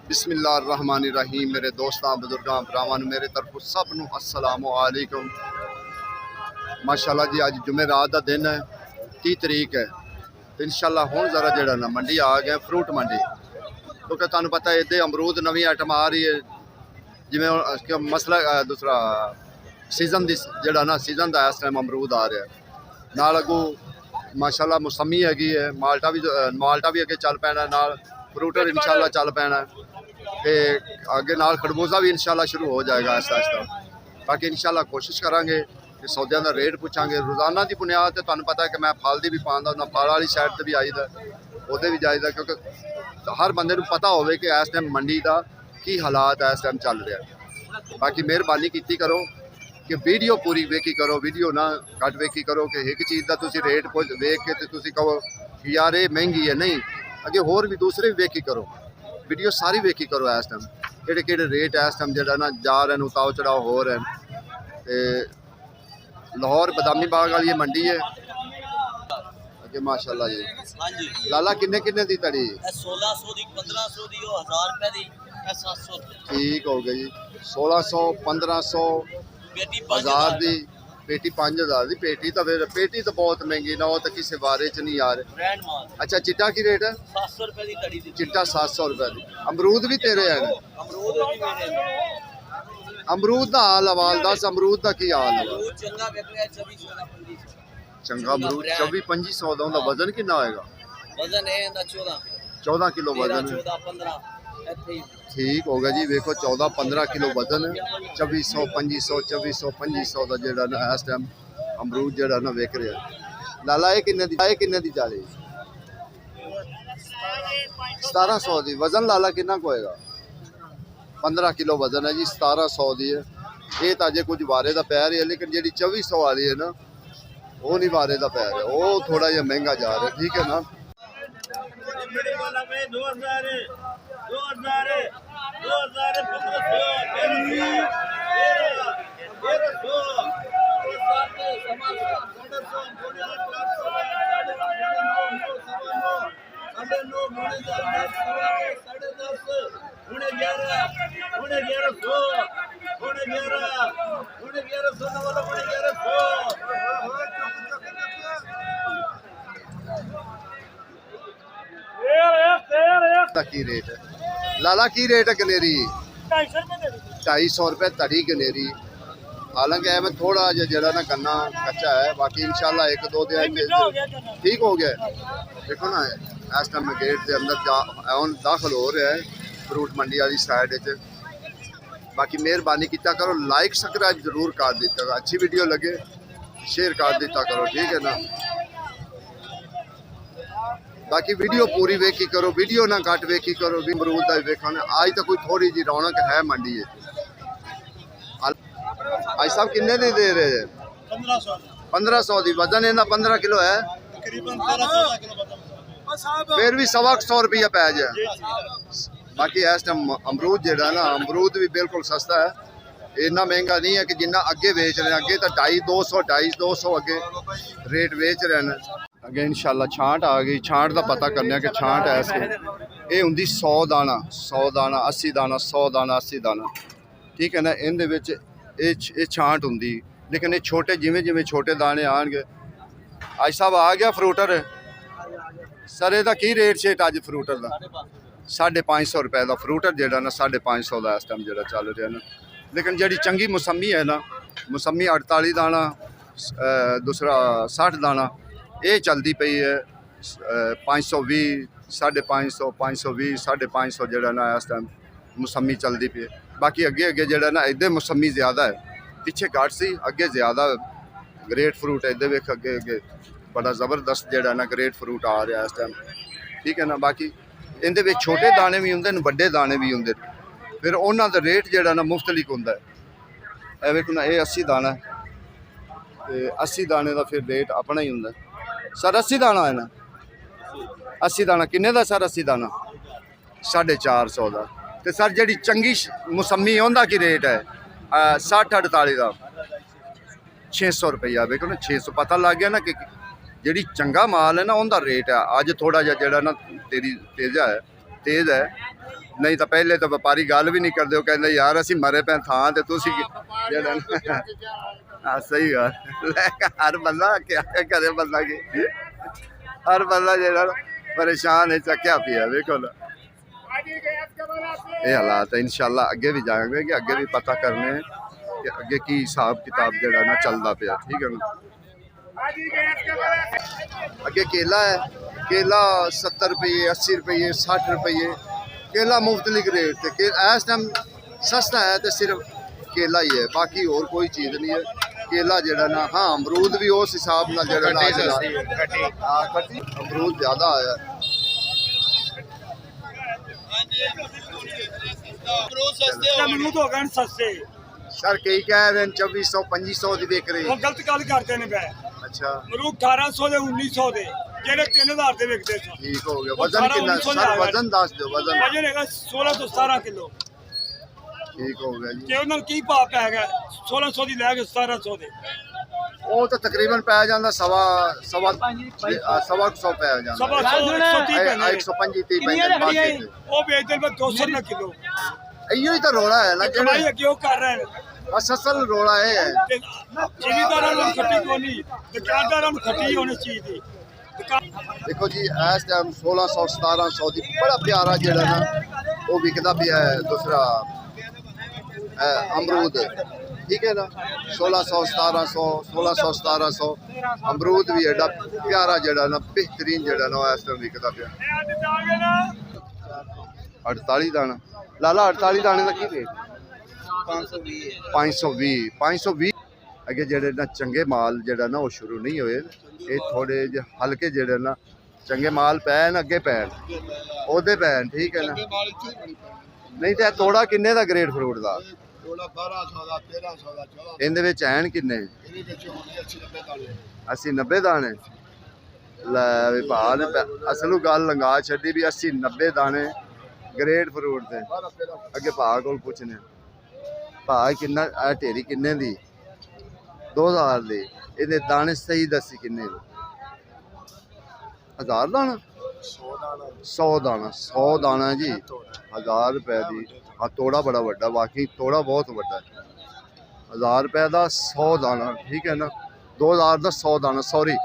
बिस्मिल्लाहिर्रहमानिर्रहीम। मेरे दोस्तों बुजुर्गों भरावां मेरे तरफों सब नूं अस्सलामु अलैकुम। माशाअल्लाह जी अज जुमेरात का दिन है, 30 तरीक है। तो इंशाअल्लाह हुण जरा जड़ा ना मंडी आ गए, फ्रूट मंडी, क्योंकि तुहानूं पता है इत्थे अमरूद नवी आइटम आ रही है। जिवें मसला दूसरा सीजन दी जड़ा ना सीजन का इस टाइम अमरूद आ रहा है, नाल अगों माशाअल्लाह मौसमी हैगी है, माल्टा भी अगे चल पैना, नाल फ्रूटर इंशाअल्लाह चल पैना, तो अगे नाल खरबूजा भी इंशाअल्लाह शुरू हो जाएगा आहिस्ता आहिस्ता। बाकी इंशाअल्लाह कोशिश करांगे कि सौदियां का रेट पूछांगे रोज़ाना की बुनियाद पर। तुहानूं पता है कि मैं फल दी भी पांदा हुंदा, फल वाली साइड से भी आईदा, उहदे भी जाईदा, क्योंकि हर बंदे नूं पता होवे कि इस टाइम मंडी का की हालात इस टाइम चल रहा है। बाकी मेहरबानी की करो कि वीडियो पूरी वेखी करो, वीडियो ना घट वेखी करो कि एक चीज़ का तुसीं रेट वेख के तो तुसीं कहो कि यार ये महंगी है। नहीं, अगे होर भी दूसरे भी वेखी करो, वीडियो सारी वेखी करो इस टाइम कि रेट इस टाइम जो ना जा रहे हैं, उताव चढ़ाव हो रहे हैं। तो लाहौर बदामी बाग वाली ये मंडी है अगे माशाअल्लाह जी। लाला किन्ने किन्ने दी तड़ी? 1600 दी, 1500 दी, 1000 रुपए दी, 700 ठीक हो गई जी। 1600 1500 बेटी 1000 दी पेटी, 5000 दी पेटी। तो फिर पेटी तो बहुत महंगी ना, वो तो किसी बारे च नहीं यार। ब्रांड माल। अच्छा चिट्टा की रेट है? 700 रुपए दी तड़ी दी। चिट्टा 700 रुपए दी। अमरूद भी तेरे हैं? अमरूद भी मेरे। अमरूद का हाल हवाल दस, अमरूद का की हाल है? अमरूद चंगा बिक रहा है 2400 चंगा अमरूद 24-2500 का। उनका वजन कितना होएगा? वजन है इंदा 14 किलो वजन है। 14 15 ਇੱਥੇ ਹੀ। ठीक होगा जी। देखो 14-15 किलो वजन है। 2400 2500 2500 का जोड़ा ना इस टाइम अमरूद जोड़ा ना विक रहा है। लाला ये किन्ने दी? 1700 दी। वजन लाला कितना को होएगा? 15 किलो वजन है जी, 1700 दी है। ये तो अजे कुछ वारे का पैर है, लेकिन जी 2400 वाली है ना, वो नहीं वारे का पैर है, वो थोड़ा जहा महंगा जा रहा है। ठीक है ना। की रेट है लाला? की रेट है गनेरी? 250 रुपए तड़ी गनेरी। हालांकि मैं थोड़ा जरा ना गन्ना कच्चा है, बाकी इंशाल्लाह एक दो दिन ठीक हो गया। देखो ना इस टाइम मैं गेट के अंदर दाखिल हो रहा है फ्रूट मंडी वाली साइड। बाकी मेहरबानी किया करो, लाइक सब्सक्राइब जरूर कर दिता करो, अच्छी वीडियो लगे शेयर कर दिता करो। ठीक है ना। बाकी वीडियो पूरी वेखी करो, वीडियो ना घट वेखी करो। भी अमरूद का वेखा आज तो कोई थोड़ी जी रौनक है मंडी है। आज साहब किन्ने दी दे रहे हैं? 1500 दी। वजन इनका 15 किलो है, फिर भी 125 रुपया पै जाए। बाकी इस टाइम अमरूद जो ना, अमरूद भी बिल्कुल सस्ता है, इन्ना महंगा नहीं है कि जिन्ना अगे बेच रहे हैं। अगे तो 250-200 अगे रेट बेच रहे हैं। अगे इंशाल्लाह छांट आ गई। छांट का पता करने कि छांट है ये होंगी 100 दाना 80 दाना 100 दाना 80 दाना। ठीक है ना। इनदे विच ये छांट होंगी, लेकिन ये छोटे जिमें जिमें छोटे दाने आएंगे। आज साहब आ गया फ्रूटर सर, ਇਹਦਾ की रेट शेट अज फ्रूटर का? 550 रुपए का फ्रूटर जोड़ा ना 550 का इस टाइम जो चल रहा ना। लेकिन जी चंगी मौसमी है ना, मौसमी 48 दाना, दूसरा 60 दाना, ये चलती पई है 520 550 520 550 जोड़ा ना इस टाइम मौसमी चलती पई है। बाकी अगे अगे जोड़ा ना इधर मौसमी ज़्यादा है, पिछे घट सी, अगे ज़्यादा ग्रेट फ्रूट है। इधर वेख अगे अगे बड़ा ज़बरदस्त जोड़ा ना ग्रेट फ्रूट आ रहा है इस टाइम। ठीक है ना। बाकी इनके छोटे दाने भी होंगे, बड़े दाने भी होंगे, फिर उन्हों का रेट जोड़ा ना मुख्तलिफ होंगे। ए वेखो ना, ये 80 दाना है, 80 दाने का फिर रेट अपना ही होंगे। सर 80 दाना है ना? 80 दाना किन्ने का सर? 80 दाना 450 का। तो सर जी चंगी मौसमी उनका की रेट है? 60-48 का 600 रुपया। देखो ना 600, पता लग गया ना कि जी चंगा माल है ना उनका रेट है। अज थोड़ा जहा ना तेरी तेज़ है ਨਹੀਂ ਤਾਂ ਪਹਿਲੇ ਤਾਂ ਵਪਾਰੀ ਗੱਲ ਵੀ ਨਹੀਂ ਕਰਦੇ, ਉਹ ਕਹਿੰਦੇ ਯਾਰ ਅਸੀਂ ਮਰੇ ਪਏ ਥਾਂ ਤੇ ਤੁਸੀਂ ਜਿਹੜਾ ਹਾਂ ਸਹੀ ਗੱਲ ਹਰ ਬੰਦਾ ਕਿਆ ਕਰੇ, ਬੰਦਾ ਕੀ ਹਰ ਬੰਦਾ ਜਿਹੜਾ ਪਰੇਸ਼ਾਨ ਹੈ, ਚੱਕਿਆ ਪਿਆ ਵੇਖੋ ਨਾ ਇਹ ਹਾਲਾਤ ਹੈ। ਇਨਸ਼ਾਅੱਲਾ ਅੱਗੇ ਵੀ ਜਾਵਾਂਗੇ ਕਿ ਅੱਗੇ ਵੀ ਪਤਾ ਕਰਨੇ ਕਿ ਅੱਗੇ ਕੀ ਹਿਸਾਬ ਕਿਤਾਬ ਜਿਹੜਾ ਨਾ ਚੱਲਦਾ ਪਿਆ, ਠੀਕ ਹੈ ਨਾ। ਅੱਗੇ केला है, केला 70 रुपये 80 रुपये 60 रुपये केला मुख्तलिफ रेट थे। इस टाइम सस्ता है तो सिर्फ केला ही है, बाकी और कोई चीज़ नहीं है। केला जड़ा ना हाँ अमरूद भी उस हिसाब ना जड़ा ना हाँ खट्टी अमरूद ज़्यादा आया अमरूद हो गए सस्ते सर कई कह रहे हैं 2400 2500 की बेच रहे वो गलत गल करते ने पै अच्छा अमरूद 1800 ਦੇ 1900 ਦੇ ਜਿਹੜੇ 3000 ਦੇ ਵਿਕਦੇ ਸਨ। ठीक हो गया। वजन कितना सर वजन दस दो वजन ਵਜਨ ਹੈਗਾ 16 ਤੋਂ 17 ਕਿਲੋ ठीक हो गया जी। ਤੇ ਉਹਨਾਂ ਨੂੰ ਕੀ ਭਾਅ ਪੈ ਗਿਆ 1600 ਦੀ ਲੈ ਕੇ 1700 ਦੇ ਉਹ ਤਾਂ ਤਕਰੀਬਨ ਪੈ ਜਾਂਦਾ ਸਵਾ ਕੁ ਸੌ ਪੈ ਜਾਂਦਾ ਸਵਾ 130 ਪੈਂਦੇ 125 30 ਪੈਂਦੇ ਬਾਕੀ ਉਹ ਵੇਚਦੇ ਨੇ 200 ਰੁਪਏ ਕਿਲੋ। ਇਹੋ ਹੀ ਤਾਂ ਰੋਲਾ ਹੈ ਨਾ ਕਮਾਈ ਜਿਹੜੇ ਕਿਉਂ ਕਰ ਰਹੇ ਨੇ? ਬਸ ਅਸਲ ਰੋਲਾ ਇਹ ਹੈ। ਜ਼ਿਮੀਦਾਰਾਂ ਨੂੰ ਖੱਟੀ ਕੋਈ ਨਹੀਂ, ਦੁਕਾਨਦਾਰਾਂ ਨੂੰ ਖੱਟੀ ਹੋਣੀ ਚੀਜ਼ ਦੀ। ਦੇਖੋ ਜੀ ਇਸ ਟਾਈਮ 1600 1700 ਦੀ ਬੜਾ ਪਿਆਰਾ ਜਿਹੜਾ ਨਾ ਉਹ ਵਿਕਦਾ ਪਿਆ ਹੈ ਦੂਸਰਾ ਅਮਰੂਦ, ठीक है ना 1600 1700 1600 1700 अमरूद भी एडा प्यारा जड़ा ना बेहतरीन जड़ा ना इस टाइम विकदा पिया 48 दाना लाला 48 दाने का की रेट 520 अगे जेडे ना चंगे माल जड़ा ना वो शुरू नहीं होए, ये थोड़े जे हल्के जड़े ना चंगे माल पैन अगे पैन ओदे पैन, ठीक है ना। नहीं तो तोड़ा किन्ने दा ग्रेड फ्रूट दा ਇਹਦੇ ਵਿੱਚ ਐਨ ਕਿੰਨੇ 80 90 ਦਾਣੇ ਲੈ ਵੀ ਭਾਅ ਨੇ ਅਸਲੂ ਗੱਲ ਲੰਗਾ ਛੱਡੀ ਵੀ 80 90 ਦਾਣੇ ਗ੍ਰੇਡ ਫਰੂਟ ਦੇ ਅੱਗੇ ਭਾਅ ਕੋਲ ਪੁੱਛਨੇ ਭਾਅ ਕਿੰਨਾ ਆ ਢੇਰੀ ਕਿੰਨੇ ਦੀ 2000 ਦੀ ਇਹਦੇ ਦਾਣੇ ਸਹੀ ਦੱਸੀ ਕਿੰਨੇ ਦੇ 1000 ਦਾਣਾ 100 ਦਾਣਾ ਜੀ 1000 रुपए ਦੀ ਆ ਤੋੜਾ ਬੜਾ ਵੱਡਾ ਵਾਕਈ ਤੋੜਾ ਬਹੁਤ ਵੱਡਾ 1000 रुपए ਦਾ 100 ਦਾਣਾ, ਠੀਕ ਹੈ ਨਾ 2000 ਦਾ 100 ਦਾਣਾ ਸੌਰੀ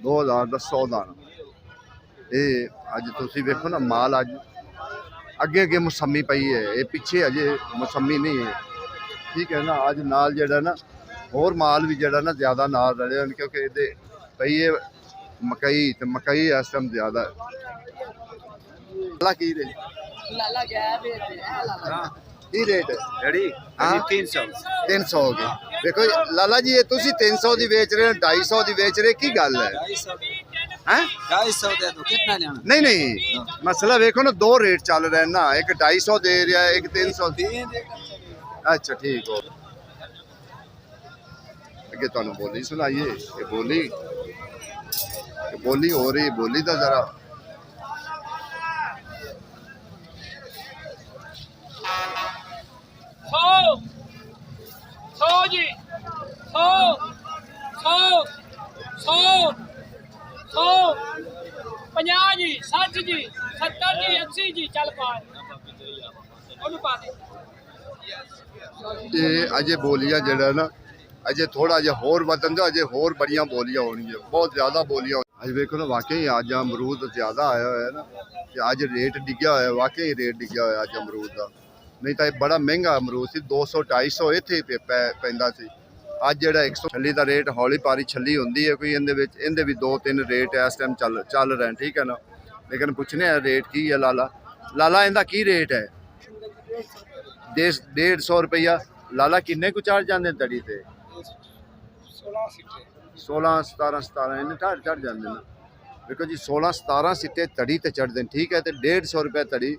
2000 ਦਾ 100 ਦਾਣਾ। ਇਹ ਅੱਜ ਤੁਸੀਂ ਵੇਖੋ ਨਾ ਮਾਲ ਅੱਜ ਅੱਗੇ ਅੱਗੇ ਮੌਸਮੀ ਪਈ ਹੈ, ਇਹ ਪਿੱਛੇ ਅਜੇ ਮੌਸਮੀ ਨਹੀਂ ਹੈ, ਠੀਕ ਹੈ ਨਾ। ਅੱਜ ਨਾਲ ਜਿਹੜਾ ਨਾ ਹੋਰ ਮਾਲ ਵੀ ਜਿਹੜਾ ਨਾ ਜ਼ਿਆਦਾ ਨਾਲ ਰਲੇ ਹਨ ਕਿਉਂਕਿ ਇਹਦੇ ਪਈ ਹੈ ਮਕਈ ਤੇ ਮਕਈ ਇਸ ਟਾਈਮ ਜ਼ਿਆਦਾ ਹੈ। ਲਾ ਕੀ ਰੇ ਲਾਲਾ ਗਿਆ ਵੇਚਦੇ ਲਾਲਾ ਕੀ ਰੇਟ ਹੈ रेडी हाँ? 300 300 ਹੋ ਗਏ। ਦੇਖੋ ਲਾਲਾ ਜੀ ਇਹ ਤੁਸੀਂ 300 ਦੀ ਵੇਚ ਰਹੇ ਹੋ 250 ਦੀ ਵੇਚ ਰਹੇ ਕੀ ਗੱਲ ਹੈ 250 दे दो कितना लेना ਨਹੀਂ ਨਹੀਂ ਮਸਲਾ ਵੇਖੋ ਨਾ ਦੋ ਰੇਟ ਚੱਲ ਰਹੇ ਨਾ, ਇੱਕ 250 ਦੇ ਰਿਹਾ ਇੱਕ 300 ਅੱਛਾ ਠੀਕ ਹੋ। ਅੱਗੇ ਤੁਹਾਨੂੰ ਬੋਲੀ ਸੁਣਾਈਏ ਇਹ ਬੋਲੀ ਹੋ ਰਹੀ ਬੋਲੀ ਦਾ ਜ਼ਰਾ सौ जी 100 50 जी 60 जी 70 जी 80 जी चल पा ਉਹਨੂੰ ਪਾ ਦੇ। ਇਹ ਅਜੇ ਬੋਲੀਆਂ ਜਿਹੜਾ ਨਾ ਅਜੇ ਥੋੜਾ ਜਿਹਾ ਹੋਰ ਵਧਣ ਦਿਓ, ਅਜੇ ਹੋਰ ਬੜੀਆਂ ਬੋਲੀਆਂ ਹੋਣਗੀਆਂ, ਬਹੁਤ ਜ਼ਿਆਦਾ ਬੋਲੀਆਂ। ਅੱਜ ਵੇਖੋ ਨਾ ਵਾਕਈ ਅੱਜ ਅਮਰੂਦ ਜ਼ਿਆਦਾ ਆਇਆ ਹੋਇਆ ਨਾ ਤੇ ਅੱਜ ਰੇਟ ਡਿੱਗਿਆ ਹੋਇਆ, ਵਾਕਈ ਰੇਟ ਡਿੱਗਿਆ ਹੋਇਆ ਅੱਜ ਅਮਰੂਦ ਦਾ। ਨਹੀਂ ਤਾਂ ਇਹ ਬੜਾ ਮਹਿੰਗਾ ਅਮਰੂਦ ਸੀ 200 250 ਇੱਥੇ ਪੈਂਦਾ ਸੀ। ਅੱਜ ਜਿਹੜਾ 100 ਛੱਲੀ ਦਾ ਰੇਟ ਹੌਲੀ ਪਾਰੀ ਛੱਲੀ ਹੁੰਦੀ ਹੈ ਕੋਈ ਇਹਦੇ ਵੀ 2-3 ਰੇਟ ਇਸ ਟਾਈਮ ਚੱਲ ਰਹੇ, ਠੀਕ ਹੈ ਨਾ। ਲੇਕਿਨ ਪੁੱਛਨੇ ਆ ਰੇਟ ਕੀ ਹੈ ਲਾਲਾ ਇਹਦਾ ਕੀ ਰੇਟ ਹੈ 150 ਰੁਪਈਆ ਲਾਲਾ ਕਿੰਨੇ ਕੁ ਚੜ ਜਾਂਦੇ ਤੜੀ ਤੇ 16 17 ਇਹਨੇ ਚੜ ਜਾਂਦੇ ਨੇ। ਦੇਖੋ ਜੀ 16 17 ਸਿੱਟੇ ਤੜੀ ਤੇ ਚੜਦੇ ਨੇ, ਠੀਕ ਹੈ। ਤੇ 150 ਰੁਪਏ ਤੜੀ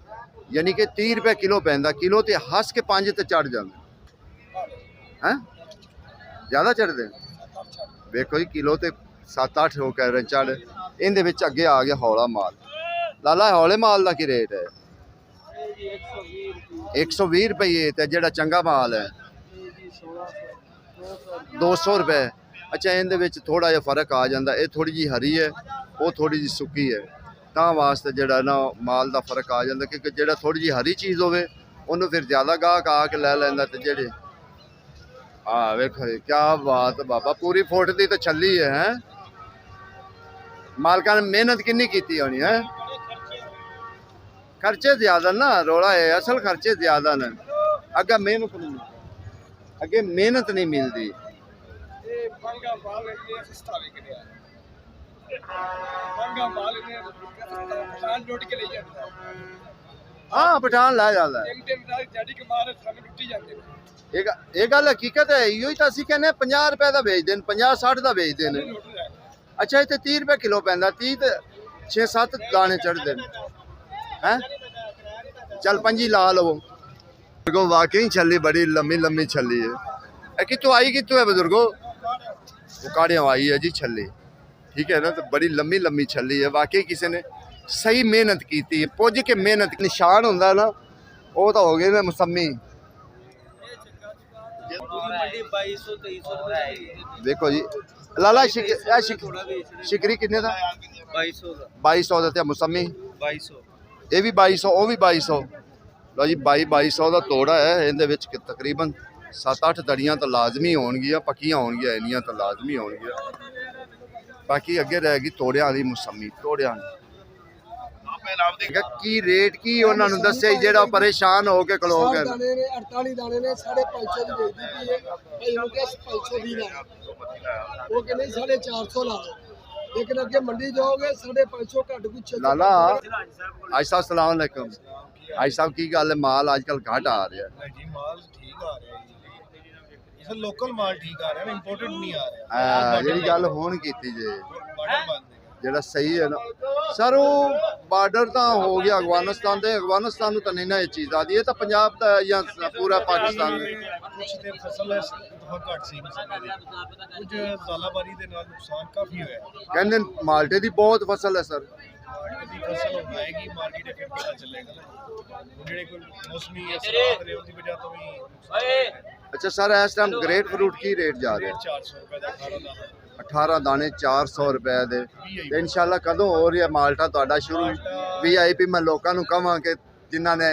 ਯਾਨੀ ਕਿ 30 ਰੁਪਏ ਕਿਲੋ ਪੈਂਦਾ, ਕਿਲੋ ਤੇ ਹੱਸ ਕੇ 5 ਤੇ ਚੜ ਜਾਂਦੇ ਹੈ, ਜ਼ਿਆਦਾ ਚੜਦੇ ਵੇਖੋ ਜੀ ਕਿਲੋ ਤੇ 7-8 ਹੋ ਕਹਿ ਰਹੇ ਚੜ। ਇਹਦੇ ਵਿੱਚ ਅੱਗੇ ਆ ਗਿਆ ਹੌਲਾ ਮਾਲ। ਲਾਲਾ ਹੌਲੇ ਮਾਲ ਦਾ ਕੀ ਰੇਟ ਹੈ 120 ਰੁਪਏ ਤੇ ਜਿਹੜਾ ਚੰਗਾ ਮਾਲ ਹੈ 200 ਰੁਪਏ। ਅੱਛਾ ਇਹਦੇ ਵਿੱਚ ਥੋੜਾ ਜਿਹਾ ਫਰਕ ਆ ਜਾਂਦਾ, ਇਹ ਥੋੜੀ ਜੀ ਹਰੀ ਹੈ ਉਹ ਥੋੜੀ ਜੀ ਸੁੱਕੀ ਹੈ ਤਾਂ ਵਾਸਤੇ ਜਿਹੜਾ ਨਾ ਮਾਲ ਦਾ ਫਰਕ ਆ ਜਾਂਦਾ, ਕਿਉਂਕਿ ਜਿਹੜਾ ਥੋੜੀ ਜਿਹੀ ਹਰੀ ਚੀਜ਼ ਹੋਵੇ ਉਹਨੂੰ ਫਿਰ ਜ਼ਿਆਦਾ ਗਾਹਕ ਆ ਕੇ ਲੈ ਲੈਂਦਾ। ਤੇ ਜਿਹੜੇ ਆ ਵੇਖੋ ਕੀ ਬਾਤ ਬਾਬਾ, ਪੂਰੀ ਫੁੱਟ ਦੀ ਤਾਂ ਛੱਲੀ ਹੈ। ਮਾਲਕਾਂ ਨੇ ਮਿਹਨਤ ਕਿੰਨੀ ਕੀਤੀ ਹੋਣੀ ਹੈ। ਖਰਚੇ ਜ਼ਿਆਦਾ ਨਾ, ਰੌਲਾ ਹੈ ਅਸਲ ਖਰਚੇ ਜ਼ਿਆਦਾ ਨੇ। ਅੱਗੇ ਮਿਹਨਤ ਨਹੀਂ ਮਿਲਦੀ, ਅੱਗੇ ਮਿਹਨਤ ਨਹੀਂ ਮਿਲਦੀ। ਇਹ ਮੰਗਾ ਮਾਲ ਇਹ ਸਸਤਾ ਵਿਕ ਰਿਹਾ। ਮੰਗਾ ਮਾਲ ਇਹਨੇ ਪਠਾਨ ਲੋਟ ਕੇ ਲਈ ਜਾਂਦਾ। ਹਾਂ ਪਠਾਨ ਲੈ ਜਾਂਦਾ। ਟਿਮ ਨਾਲ ਜੜੀ ਕਮਾਰ ਸਾਨੂੰ ਲੁੱਟੀ ਜਾਂਦੇ ਨੇ। ਇਹ ਗੱਲ ਹਕੀਕਤ ਹੈ। ਇਹੋ ਹੀ ਤਾਂ ਅਸੀਂ ਕਹਿੰਦੇ 50 ਰੁਪਏ ਦਾ ਵੇਚਦੇ ਨੇ, 50-60 ਦਾ ਵੇਚਦੇ ਨੇ। ਅੱਛਾ ਇੱਥੇ 30 ਰੁਪਏ ਕਿਲੋ ਪੈਂਦਾ, 30 ਤੇ 6-7 ਦਾਣੇ ਚੜ੍ਹਦੇ ਨੇ ਹੈ। ਚੱਲ 5 ਲਾ ਲਵੋ। बुजुर्गो वाकई छली बड़ी लम्बी लम्बी छली है। कितों आई कितों है बुजुर्गो? उकाड़ियों आई है जी छली, ठीक है ना। तो बड़ी लम्बी लम्बी छली है। वाकई किसी ने सही मेहनत की है, पुज के मेहनत निशान होंगे ना, वो तो हो गए ना मौसमी। देखो जी लाला शिकरी किन्ने दा? 2200 ਦਾ। मौसमी 2200, ये भी 2200, वो भी 2200। लो जी 2200 ਦਾ ਤੋੜਾ ਹੈ। ਇਹਦੇ ਵਿੱਚ ਤਕਰੀਬਨ 7-8 ਦੜੀਆਂ ਤਾਂ ਲਾਜ਼ਮੀ ਹੋਣਗੀਆਂ, ਪੱਕੀਆਂ ਹੋਣਗੀਆਂ, ਇੰਨੀਆਂ ਤਾਂ ਲਾਜ਼ਮੀ ਹੋਣਗੀਆਂ। ਬਾਕੀ ਅੱਗੇ ਰਹਿ ਗਈ ਤੋੜਿਆਂ ਵਾਲੀ ਮੌਸਮੀ। ਤੋੜਿਆਂ ਕੀ ਰੇਟ ਕੀ ਉਹਨਾਂ ਨੂੰ ਦੱਸਿਆ ਜਿਹੜਾ ਪਰੇਸ਼ਾਨ ਹੋ ਕੇ ਖਲੋ ਗਏ। 48 ਦਾਣੇ ਨੇ 550 ਦੀ ਵੇਚਦੀ ਪਈ ਹੈ ਭਾਈ। ਉਹ ਕਹਿੰਦੇ 520 ਲਾ, ਉਹ ਕਹਿੰਦੇ 450 ਲਾ। लेकिन अगे मंडी जाओगे 550 घट कुछ। लाला आज साहब सलाम अलैकुम। आज साहब की गल है, माल आजकल घट आ रहा है जी। माल ठीक आ रहा है जी, लोकल माल ठीक आ रहा है, इंपोर्टेड नहीं आ रहा। ਜਿਹੜੀ ਗੱਲ ਹੁਣ ਕੀਤੀ ਜੇ ਜਿਹੜਾ ਸਹੀ ਹੈ ਨਾ ਸਰ, ਉਹ ਬਾਰਡਰ ਤਾਂ ਹੋ ਗਿਆ ਅਫਗਾਨਿਸਤਾਨ ਦੇ। ਅਫਗਾਨਿਸਤਾਨ ਨੂੰ ਤਾਂ ਨਹੀਂ ਨਾ ਇਹ ਚੀਜ਼ ਆਦੀ। ਇਹ ਤਾਂ ਪੰਜਾਬ ਦਾ ਜਾਂ ਪੂਰਾ ਪਾਕਿਸਤਾਨ ਕੁਛ ਤੇ ਫਸਲ ਬਹੁਤ ਘੱਟ ਸੀ, ਕੁਝ ਜ਼ਾਲਾਬਾਰੀ ਦੇ ਨਾਲ ਨੁਕਸਾਨ ਕਾਫੀ ਹੋਇਆ। ਕਹਿੰਦੇ ਮਾਲਟੇ ਦੀ ਬਹੁਤ ਫਸਲ ਹੈ ਸਰ। ਮਾਲਟੇ ਦੀ ਫਸਲ ਹੋਏਗੀ ਮਾਰਕੀਟ ਫਿਰ ਪਤਾ ਚੱਲੇਗਾ ਨਾ। ਜਿਹੜੇ ਕੋਈ ਮੌਸਮੀ ਅਸਰਾਂ ਨੇ ਉਹਦੀ ਵਜ੍ਹਾ ਤੋਂ ਵੀ। ਅੱਛਾ ਸਰ, ਇਸ ਟਾਈਮ ਗ੍ਰੇਟ ਫਰੂਟ ਕੀ ਰੇਟ ਜਾ ਰਿਹਾ? 400 ਰੁਪਏ ਦਾ 18 ਦਾਣੇ 400 ਰੁਪਏ ਦੇ। ਤੇ ਇਨਸ਼ਾਅੱਲਾ ਕਦੋਂ ਹੋ ਰਿਹਾ ਮਾਲਟਾ ਤੁਹਾਡਾ ਸ਼ੁਰੂ? VIP ਮੈਂ ਲੋਕਾਂ ਨੂੰ ਕਹਾਂ ਕਿ ਜਿਨ੍ਹਾਂ ਨੇ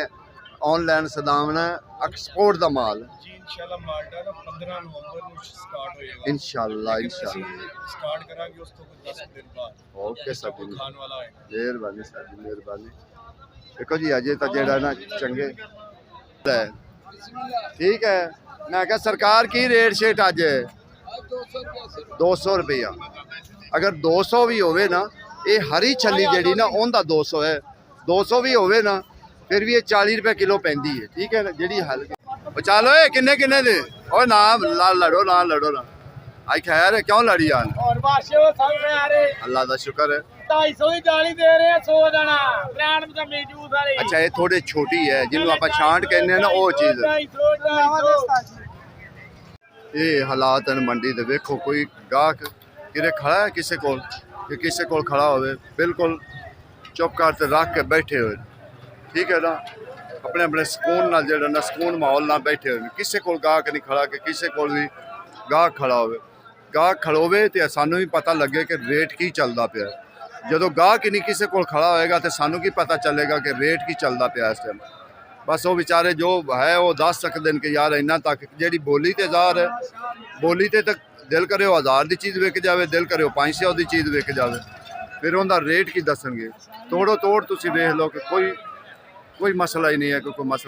ਆਨਲਾਈਨ ਸਦਾਵਣਾ ਐਕਸਪੋਰਟ ਦਾ ਮਾਲ ਜੀ ਇਨਸ਼ਾਅੱਲਾ ਮਾਲਟਾ ਨਾ 15 ਨਵੰਬਰ ਨੂੰ ਸਟਾਰਟ ਹੋਏਗਾ। ਇਨਸ਼ਾਅੱਲਾ ਸਟਾਰਟ ਕਰਾਂਗੇ ਉਸ ਤੋਂ 10 ਦਿਨ ਬਾਅਦ। ਓਕੇ ਸਰ, ਖਾਣ ਵਾਲਾ ਹੈ। ਮਿਹਰਬਾਨੀ ਸਰ, ਮਿਹਰਬਾਨੀ। ਦੇਖੋ ਜੀ ਅਜੇ ਤਾਂ ਜਿਹੜਾ ਨਾ ਚੰਗੇ ਠੀਕ ਹੈ। ਮੈਂ ਕਿਹਾ ਸਰਕਾਰ ਕੀ ਰੇਟ ਸ਼ੇਟ ਅੱਜ? 200 ਰੁਪਇਆ। ਅਗਰ 200 ਵੀ ਹੋਵੇ ਨਾ, ਇਹ ਹਰੀ ਛੱਲੀ ਜਿਹੜੀ ਨਾ ਉਹਦਾ 200 ਹੈ। 200 ਵੀ ਹੋਵੇ ਨਾ ਫਿਰ ਵੀ ਇਹ 40 ਰੁਪਏ ਕਿਲੋ ਪੈਂਦੀ ਹੈ, ਠੀਕ ਹੈ ਨਾ। ਜਿਹੜੀ ਹਲਕੀ ਉਹ ਚੱਲ ਓਏ ਕਿੰਨੇ ਕਿੰਨੇ ਦੇ? ਓਏ ਨਾ ਲੜੋ ਨਾ, ਲੜੋ ਨਾ। ਅੱਜ ਖੈਰ ਹੈ, ਕਿਉਂ ਲੜੀ ਜਾਣ? और बादशाह सामने आ रहे ਅੱਲਾ ਦਾ ਸ਼ੁਕਰ ਹੈ। 250 ਦੀ ਜਾਲੀ ਦੇ ਰਹੇ 100 ਦੇਣਾ ਬ੍ਰਾਂਡ ਦਾ ਮੌਜੂਦ ਵਾਲੀ। ਅੱਛਾ ਇਹ ਥੋੜੇ ਛੋਟੀ ਹੈ, ਜਿਹਨੂੰ ਆਪਾਂ ਛਾਂਟ ਕਹਿੰਦੇ ਆ ਨਾ, ਉਹ ਚੀਜ਼। 250 ਇਹ ਹਾਲਾਤ ਹਨ ਮੰਡੀ ਦੇ। ਵੇਖੋ ਕੋਈ ਗਾਹਕ ਕਿਰੇ ਖੜਾ ਹੈ ਕਿਸੇ ਕੋਲ, ਕਿ ਕਿਸੇ ਕੋਲ ਖੜਾ ਹੋਵੇ ਬਿਲਕੁਲ ਚੁੱਪ ਕਰਕੇ ਰੱਖ ਕੇ ਬੈਠੇ ਹੋਏ, ਠੀਕ ਹੈ ਨਾ। ਆਪਣੇ ਆਪਣੇ ਸਕੂਨ ਨਾਲ ਜਿਹੜਾ ਨਾ ਸਕੂਨ ਮਾਹੌਲ ਨਾਲ ਬੈਠੇ ਹੋਏ। ਕਿਸੇ ਕੋਲ ਗਾਹਕ ਨਹੀਂ ਖੜਾ ਕਿ ਕਿਸੇ ਕੋਲ ਵੀ ਗਾਹਕ ਖੜਾ ਹੋਵੇ। ਗਾਹਕ ਖੜੋਵੇ ਤੇ ਸਾਨੂੰ ਵੀ ਪਤਾ ਲੱਗੇ ਕਿ ਰੇਟ ਕੀ ਚੱਲਦਾ ਪਿਆ। ਜਦੋਂ ਗਾਹਕ ਹੀ ਨਹੀਂ ਕਿਸੇ ਕੋਲ ਖੜਾ ਹੋਏਗਾ ਤੇ ਸਾਨੂੰ ਕੀ ਪਤਾ ਚੱਲੇਗਾ ਕਿ ਰੇਟ ਕੀ ਚੱਲਦਾ ਪਿਆ ਇਸ ਟਾਈਮ। ਬਸ ਉਹ ਵਿਚਾਰੇ ਜੋ ਹੈ ਉਹ ਦੱਸ ਸਕਦੇ ਨੇ ਕਿ ਯਾਰ ਇੰਨਾ ਤੱਕ। ਜਿਹੜੀ ਬੋਲੀ ਤੇ ਜ਼ਾਹਰ ਹੈ, ਬੋਲੀ ਤੇ ਤਾਂ ਦਿਲ ਕਰੇ ਉਹ 1000 ਦੀ ਚੀਜ਼ ਵਿਕ ਜਾਵੇ, ਦਿਲ ਕਰੇ ਉਹ 500 ਦੀ ਚੀਜ਼ ਵਿਕ ਜਾਵੇ, ਫਿਰ ਉਹਦਾ ਰੇਟ ਕੀ ਦੱਸਣਗੇ? ਤੋੜੋ ਤੋੜ ਤੁਸੀਂ ਵੇਖ ਲਓ ਕਿ ਕੋਈ ਮਸਲਾ ਹੀ ਨਹੀਂ ਹੈ, ਕੋਈ ਮਸਲਾ।